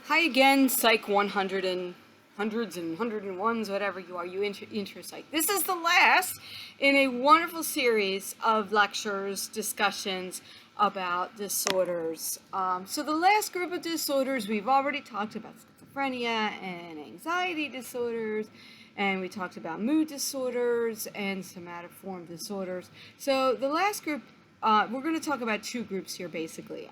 Hi again, Psych 100 and hundreds and 101s, whatever you are, you intro Psych. This is the last in a wonderful series of lectures, discussions about disorders. So the last group of disorders, we've already talked about schizophrenia and anxiety disorders, and we talked about mood disorders and somatoform disorders. So the last group, we're going to talk about two groups here, basically.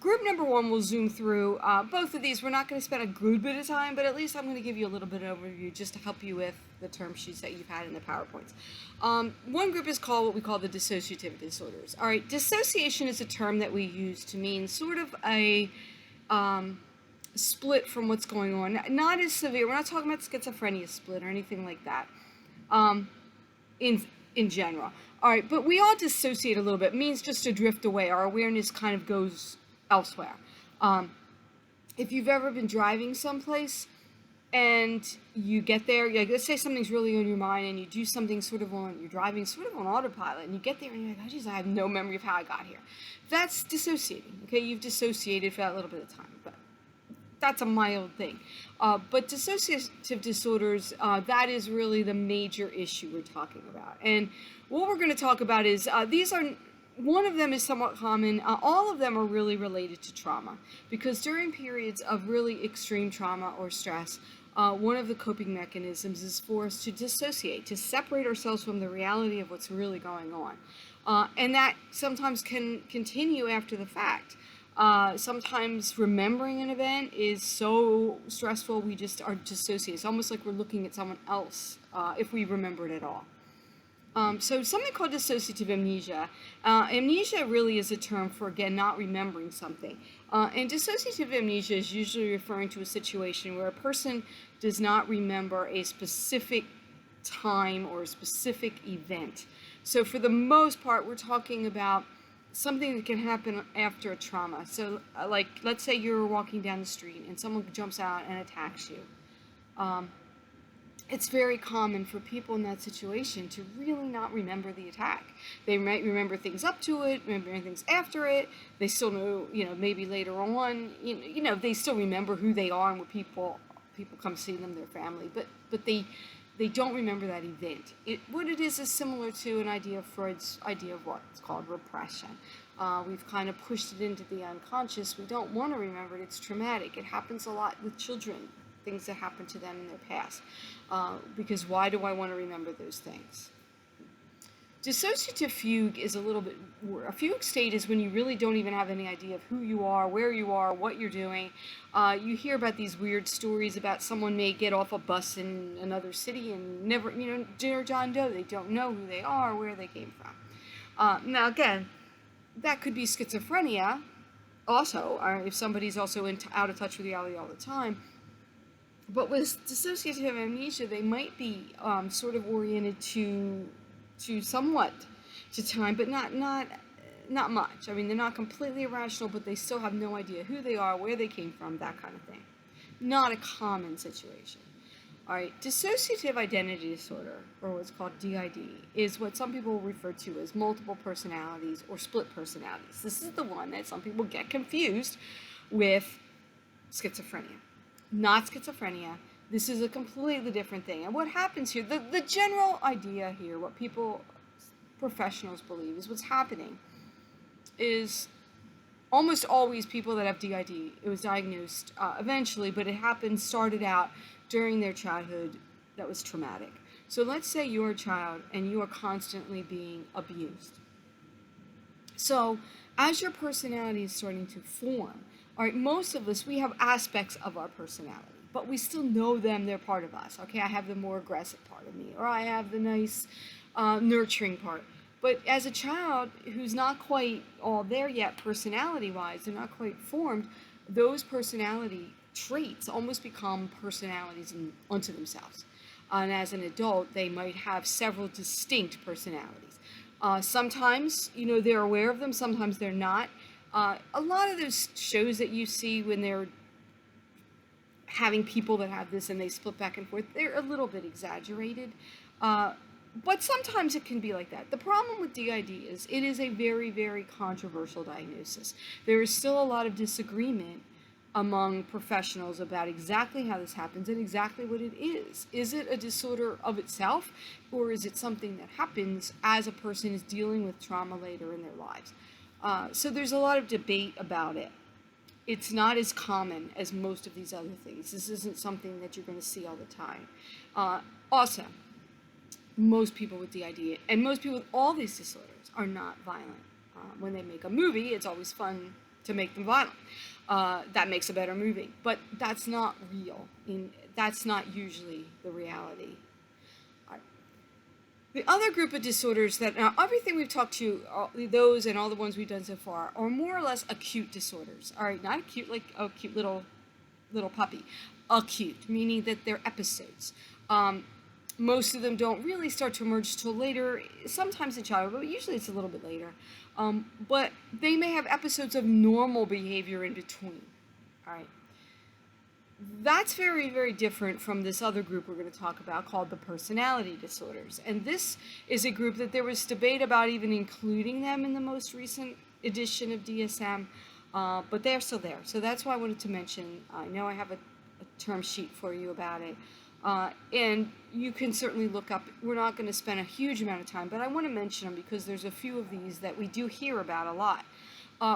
Group number one, we'll zoom through both of these. We're not going to spend a good bit of time, but at least I'm going to give you a little bit of overview just to help you with the term sheets that you've had in the PowerPoints. One group is called what we call the dissociative disorders. All right, dissociation is a term that we use to mean sort of a split from what's going on. Not as severe. We're not talking about schizophrenia split or anything like that. In general. All right, but we all dissociate a little bit. It means just to drift away. Our awareness kind of goes elsewhere. If you've ever been driving someplace and you get there, like, let's say something's really on your mind and you do something you're driving sort of on autopilot, and you get there and you're like, oh geez, I have no memory of how I got here. That's dissociating, okay? You've dissociated for that little bit of time, but that's a mild thing. But dissociative disorders, that is really the major issue we're talking about. And what we're going to talk about is, one of them is somewhat common. All of them are really related to trauma, because during periods of really extreme trauma or stress, one of the coping mechanisms is for us to dissociate, to separate ourselves from the reality of what's really going on. And that sometimes can continue after the fact. Sometimes remembering an event is so stressful we just are dissociated. It's almost like we're looking at someone else if we remember it at all. So something called dissociative amnesia. Amnesia really is a term for, again, not remembering something. And dissociative amnesia is usually referring to a situation where a person does not remember a specific time or a specific event. So for the most part, we're talking about something that can happen after a trauma. So like, let's say you're walking down the street and someone jumps out and attacks you. It's very common for people in that situation to really not remember the attack. They might remember things up to it, remember things after it. They still know, maybe later on, they still remember who they are and what people come see them, their family, but they don't remember that event. What it is similar to an idea of Freud's idea of what's called repression. We've kind of pushed it into the unconscious. We don't want to remember it. It's traumatic. It happens a lot with children, things that happen to them in their past. Because why do I want to remember those things? Dissociative fugue is a little bit, a fugue state is when you really don't even have any idea of who you are, where you are, what you're doing. You hear about these weird stories about someone may get off a bus in another city and never, dear John Doe, they don't know who they are, where they came from. Now again, that could be schizophrenia also, or if somebody's also out of touch with reality all the time. But with dissociative amnesia, they might be sort of oriented to somewhat to time, but not much. I mean, they're not completely irrational, but they still have no idea who they are, where they came from, that kind of thing. Not a common situation. All right, dissociative identity disorder, or what's called DID, is what some people refer to as multiple personalities or split personalities. This is the one that some people get confused with schizophrenia. Not schizophrenia. This is a completely different thing. And what happens here, the general idea here, what professionals believe is what's happening is almost always people that have DID, it was diagnosed eventually, but started out during their childhood that was traumatic. So let's say you're a child and you are constantly being abused. So as your personality is starting to form, all right, most of us, we have aspects of our personality, but we still know them, they're part of us. Okay, I have the more aggressive part of me, or I have the nice, nurturing part. But as a child who's not quite all there yet, personality-wise, they're not quite formed, those personality traits almost become personalities unto themselves. And as an adult, they might have several distinct personalities. Sometimes, they're aware of them, sometimes they're not. A lot of those shows that you see when they're having people that have this and they split back and forth, they're a little bit exaggerated. But sometimes it can be like that. The problem with DID is it is a very, very controversial diagnosis. There is still a lot of disagreement among professionals about exactly how this happens and exactly what it is. Is it a disorder of itself, or is it something that happens as a person is dealing with trauma later in their lives? So there's a lot of debate about it. It's not as common as most of these other things. This isn't something that you're going to see all the time. Also, most people with DID and most people with all these disorders are not violent. When they make a movie, it's always fun to make them violent. That makes a better movie, but that's not real. That's not usually the reality. The other group of disorders that, now everything we've talked to, those and all the ones we've done so far, are more or less acute disorders. All right, not acute like a cute little puppy. Acute, meaning that they're episodes. Most of them don't really start to emerge till later, sometimes in childhood, but usually it's a little bit later. But they may have episodes of normal behavior in between. All right. That's very, very different from this other group we're going to talk about called the personality disorders. And this is a group that there was debate about even including them in the most recent edition of DSM, but they're still there. So that's why I wanted to mention. I know I have a term sheet for you about it. And you can certainly look up, we're not going to spend a huge amount of time, but I want to mention them because there's a few of these that we do hear about a lot.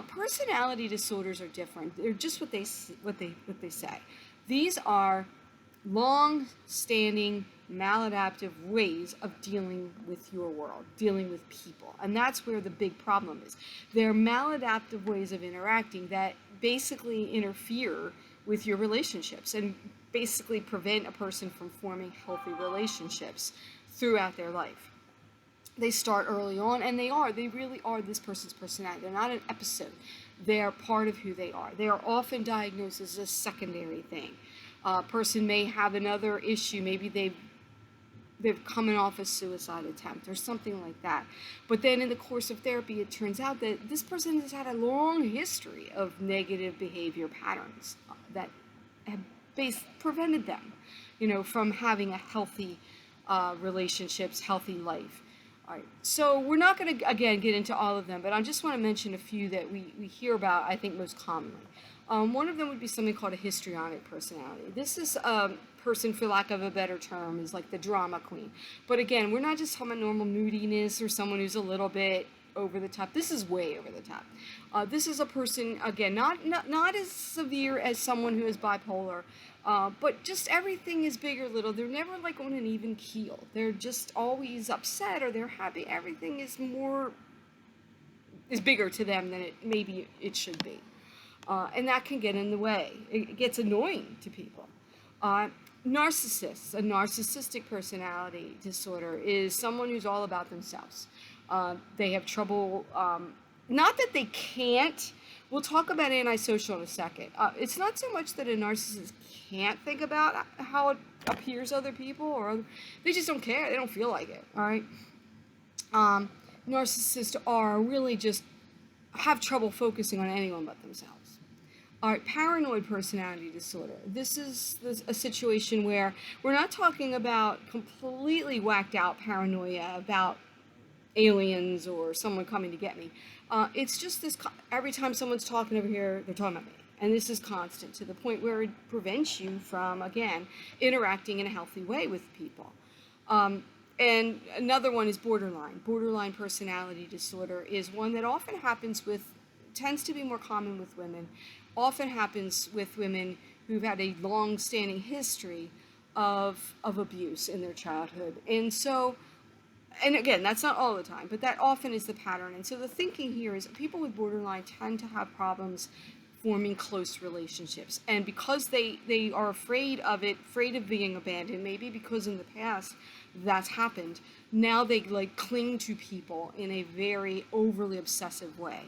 Personality disorders are different. They're just what they say. These are long-standing maladaptive ways of dealing with your world, dealing with people. And that's where the big problem is. They're maladaptive ways of interacting that basically interfere with your relationships and basically prevent a person from forming healthy relationships throughout their life. They start early on, and they really are this person's personality. They're not an episode. They are part of who they are. They are often diagnosed as a secondary thing. A person may have another issue. Maybe they've coming off a suicide attempt or something like that. But then in the course of therapy, it turns out that this person has had a long history of negative behavior patterns that have prevented them, from having a healthy relationships, healthy life. All right, so we're not going to, again, get into all of them, but I just want to mention a few that we hear about, I think, most commonly. One of them would be something called a histrionic personality. This is a person, for lack of a better term, is like the drama queen. But again, we're not just talking about normal moodiness or someone who's a little bit over the top. This is way over the top. This is a person, again, not as severe as someone who is bipolar, but just everything is big or little. They're never like on an even keel. They're just always upset or they're happy. Everything is bigger to them than maybe it should be. And that can get in the way. It gets annoying to people. Narcissists, a narcissistic personality disorder, is someone who's all about themselves. They have trouble, not that they can't. We'll talk about antisocial in a second. It's not so much that a narcissist can't think about how it appears to other people, or they just don't care. They don't feel like it, all right? Narcissists are really just have trouble focusing on anyone but themselves. All right, paranoid personality disorder. This is a situation where we're not talking about completely whacked out paranoia about aliens or someone coming to get me. It's just this, every time someone's talking over here, they're talking about me. And this is constant to the point where it prevents you from, again, interacting in a healthy way with people. And another one is borderline. Borderline personality disorder is one that often tends to be more common with women, often happens with women who've had a long-standing history of abuse in their childhood. And so, and again, that's not all the time, but that often is the pattern. And so the thinking here is people with borderline tend to have problems forming close relationships. And because they are afraid of being abandoned, maybe because in the past that's happened, now they like cling to people in a very overly obsessive way.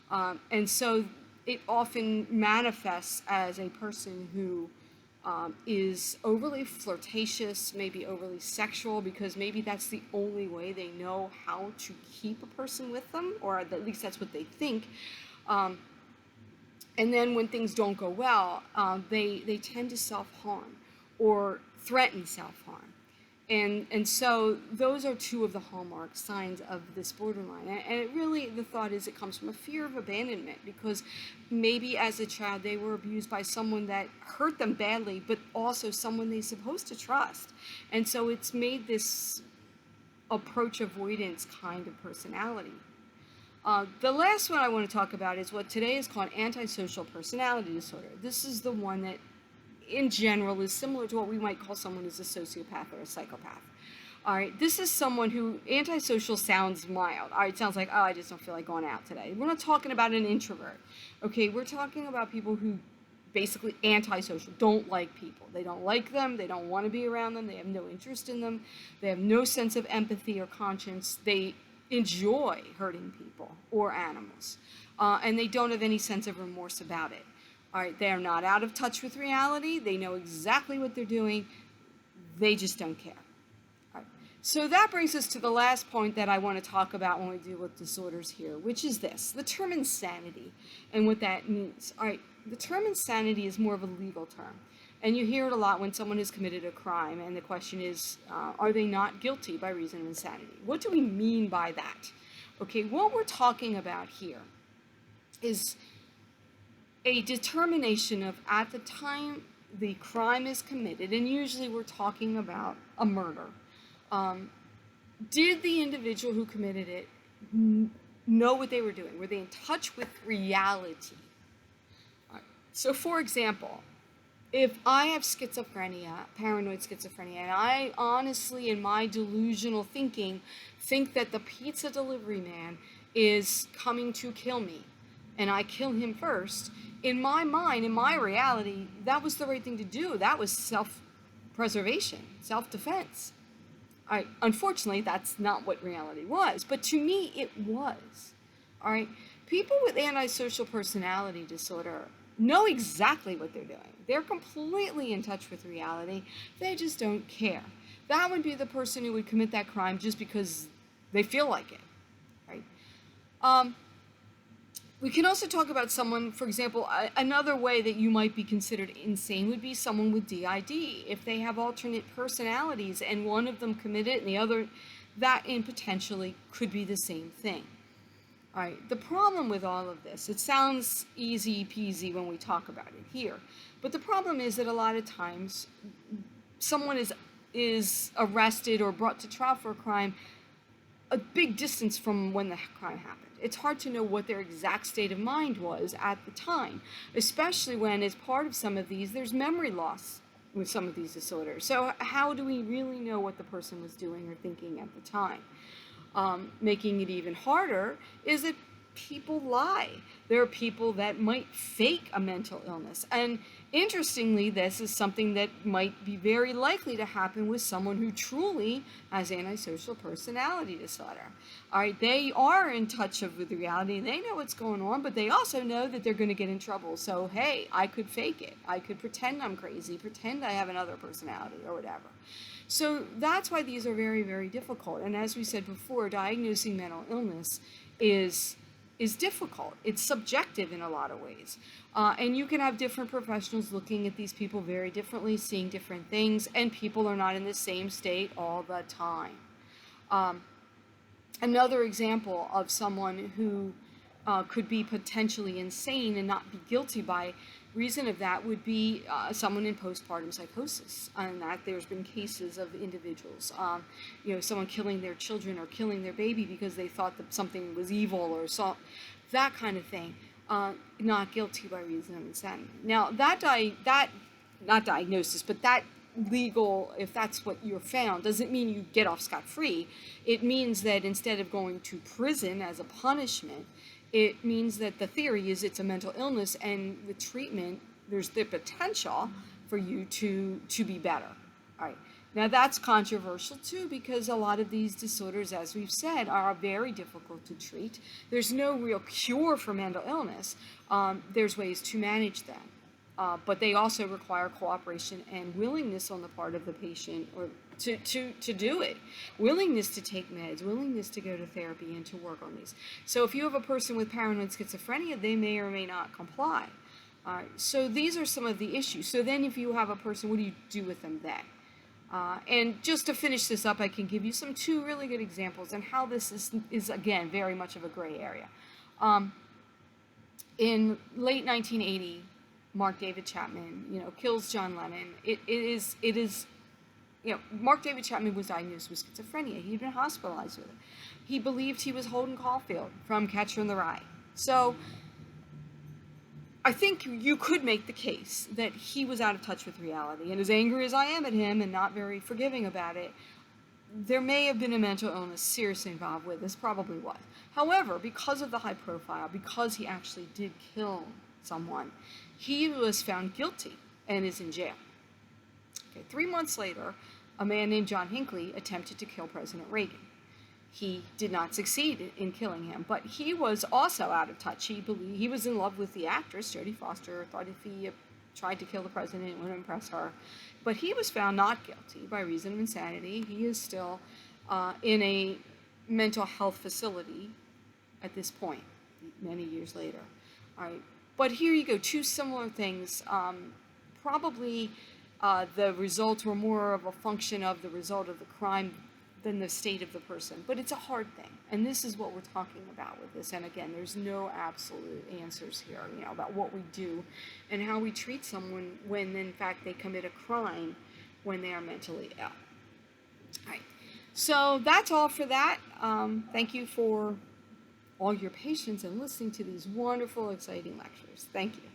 And so it often manifests as a person who is overly flirtatious, maybe overly sexual, because maybe that's the only way they know how to keep a person with them, or at least that's what they think. And then when things don't go well, they tend to self-harm or threaten self-harm. And so those are two of the hallmark signs of this borderline. And it really, the thought is it comes from a fear of abandonment, because maybe as a child they were abused by someone that hurt them badly, but also someone they're supposed to trust. And so it's made this approach avoidance kind of personality. The last one I want to talk about is what today is called antisocial personality disorder. This is the one that in general is similar to what we might call someone who's a sociopath or a psychopath. All right, this is someone who, antisocial sounds mild. All right, it sounds like, oh, I just don't feel like going out today. We're not talking about an introvert. Okay, we're talking about people who basically antisocial, don't like people. They don't like them, they don't want to be around them, they have no interest in them, they have no sense of empathy or conscience, they enjoy hurting people or animals, and they don't have any sense of remorse about it. All right, they are not out of touch with reality. They know exactly what they're doing. They just don't care. All right. So that brings us to the last point that I want to talk about when we deal with disorders here, which is this, the term insanity and what that means. All right, the term insanity is more of a legal term. And you hear it a lot when someone has committed a crime, and the question is, are they not guilty by reason of insanity? What do we mean by that? Okay, what we're talking about here is a determination of, at the time the crime is committed, and usually we're talking about a murder, did the individual who committed it know what they were doing? Were they in touch with reality? So for example, if I have schizophrenia, paranoid schizophrenia, and I honestly, in my delusional thinking, think that the pizza delivery man is coming to kill me, and I kill him first, in my mind, in my reality, that was the right thing to do. That was self-preservation, self-defense. Unfortunately, that's not what reality was, but to me, it was. All right, people with antisocial personality disorder know exactly what they're doing. They're completely in touch with reality. They just don't care. That would be the person who would commit that crime just because they feel like it, right? We can also talk about someone, for example, another way that you might be considered insane would be someone with DID. If they have alternate personalities and one of them committed and the other, that in potentially could be the same thing. All right, the problem with all of this, it sounds easy peasy when we talk about it here, but the problem is that a lot of times someone is arrested or brought to trial for a crime a big distance from when the crime happened. It's hard to know what their exact state of mind was at the time, especially when, as part of some of these, there's memory loss with some of these disorders. So how do we really know what the person was doing or thinking at the time? Making it even harder is that people lie. There are people that might fake a mental illness. And interestingly, this is something that might be very likely to happen with someone who truly has antisocial personality disorder. All right, they are in touch with reality. They know what's going on, but they also know that they're going to get in trouble. So, hey, I could fake it. I could pretend I'm crazy, pretend I have another personality or whatever. So that's why these are very, very difficult. And as we said before, diagnosing mental illness is difficult. It's subjective in a lot of ways. And you can have different professionals looking at these people very differently, seeing different things, and people are not in the same state all the time. Another example of someone who could be potentially insane and not be guilty by reason of that would be someone in postpartum psychosis, and that there's been cases of individuals, someone killing their children or killing their baby because they thought that something was evil or that kind of thing, not guilty by reason of insanity. Now that not diagnosis, but that legal, if that's what you're found, doesn't mean you get off scot-free. It means that instead of going to prison as a punishment, it means that the theory is it's a mental illness, and with treatment, there's the potential for you to be better. All right. Now that's controversial too, because a lot of these disorders, as we've said, are very difficult to treat. There's no real cure for mental illness. There's ways to manage them, but they also require cooperation and willingness on the part of the patient, or to do it. Willingness to take meds, willingness to go to therapy and to work on these. So if you have a person with paranoid schizophrenia, they may or may not comply. So these are some of the issues. So then if you have a person, what do you do with them then? And just to finish this up, I can give you two really good examples and how this is again, very much of a gray area. In late 1980, Mark David Chapman, kills John Lennon. It is, Mark David Chapman was diagnosed with schizophrenia. He'd been hospitalized with it. He believed he was Holden Caulfield from Catcher in the Rye. So I think you could make the case that he was out of touch with reality. And as angry as I am at him and not very forgiving about it, there may have been a mental illness seriously involved with this, probably was. However, because of the high profile, because he actually did kill someone, he was found guilty and is in jail. Okay, 3 months later, a man named John Hinckley attempted to kill President Reagan. He did not succeed in killing him, but he was also out of touch. He was in love with the actress, Jodie Foster, thought if he tried to kill the president, it would impress her. But he was found not guilty by reason of insanity. He is still in a mental health facility at this point, many years later. All right. But here you go, two similar things. Probably the results were more of a function of the result of the crime than the state of the person. But it's a hard thing. And this is what we're talking about with this. And again, there's no absolute answers here, about what we do and how we treat someone when, in fact, they commit a crime when they are mentally ill. All right. So that's all for that. Thank you for all your patience and listening to these wonderful, exciting lectures. Thank you.